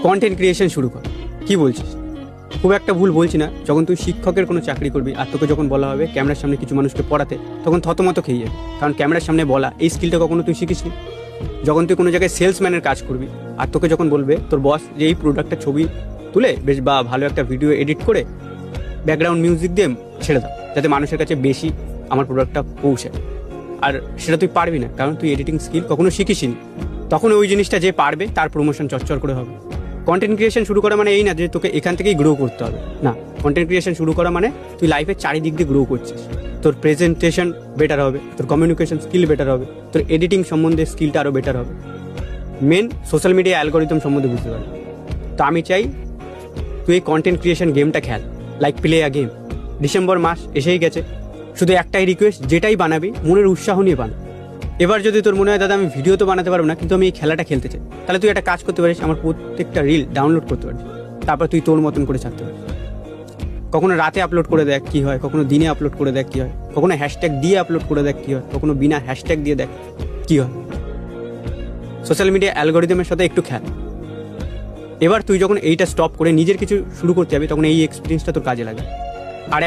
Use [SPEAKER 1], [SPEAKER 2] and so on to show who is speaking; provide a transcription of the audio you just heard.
[SPEAKER 1] Content creation শুরু কর। কি বলছিস? খুব একটা ভুল বলছি না। যখন তুই শিক্ষকের কোনো চাকরি করবি আর তোকে যখন বলা হবে ক্যামেরার সামনে কিছু মানুষকে পড়াতে, তখন থতমত খেয়ে যাবে, কারণ ক্যামেরার সামনে বলা এই স্কিলটা কখনো তুই শিখিসনি। যখন তুই কোনো জায়গায় সেলসম্যানের কাজ করবি আর তোকে যখন বলবে তোর বস যে এই প্রোডাক্টের ছবি তুলে বেশ বা ভালো একটা ভিডিও এডিট করে ব্যাকগ্রাউন্ড মিউজিক দিয়ে ছেড়ে দাও, যাতে মানুষের কাছে বেশি আমার প্রোডাক্টটা পৌঁছায়, আর সেটা তুই পারবি না কারণ তুই এডিটিং স্কিল কখনো শিখিসনি। তখন ওই জিনিসটা যে পারবে তার প্রমোশন চচ্চর করে হবে। কন্টেন্ট ক্রিয়েশন শুরু করা মানে এই না যে তোকে এখান থেকেই গ্রো করতে হবে, না। কন্টেন্ট ক্রিয়েশন শুরু করা মানে তুই লাইফের চারিদিক দিয়ে গ্রো করছিস। তোর প্রেজেন্টেশন বেটার হবে, তোর কমিউনিকেশন স্কিল বেটার হবে, তোর এডিটিং সম্বন্ধে স্কিলটা আরও বেটার হবে, মেন সোশ্যাল মিডিয়া অ্যালগোরিদম সম্বন্ধে বুঝতে পারবি। তো আমি চাই তুই এই কন্টেন্ট ক্রিয়েশন গেমটা খেল, like play a game. December মাস এসেই গেছে, শুধু একটাই রিকোয়েস্ট, যেটাই বানাবি মনের উৎসাহ নিয়ে বানা। এবার যদি তোর মনে হয় দাদা আমি ভিডিও তো বানাতে পারবো না কিন্তু আমি এই খেলাটা খেলতে চাই, তাহলে তুই একটা কাজ করতে পারিস, আমার প্রত্যেকটা রিল ডাউনলোড করতে পারিস, তারপর তুই তোর মতন করে ছাড়তে পারিস। কখনো রাতে আপলোড করে দেখ কী হয়, কখনো দিনে আপলোড করে দেখ কী হয়, কখনো হ্যাশট্যাগ দিয়ে আপলোড করে দেখ কী হয়, কখনো বিনা হ্যাশট্যাগ দিয়ে দেখ কী হয়। সোশ্যাল মিডিয়া অ্যালগোরিদমের সাথে একটু খেল। এবার তুই যখন এইটা স্টপ করে নিজের কিছু শুরু করতে যাবি তখন এই এক্সপিরিয়েন্সটা তোর কাজে লাগে। আর এমন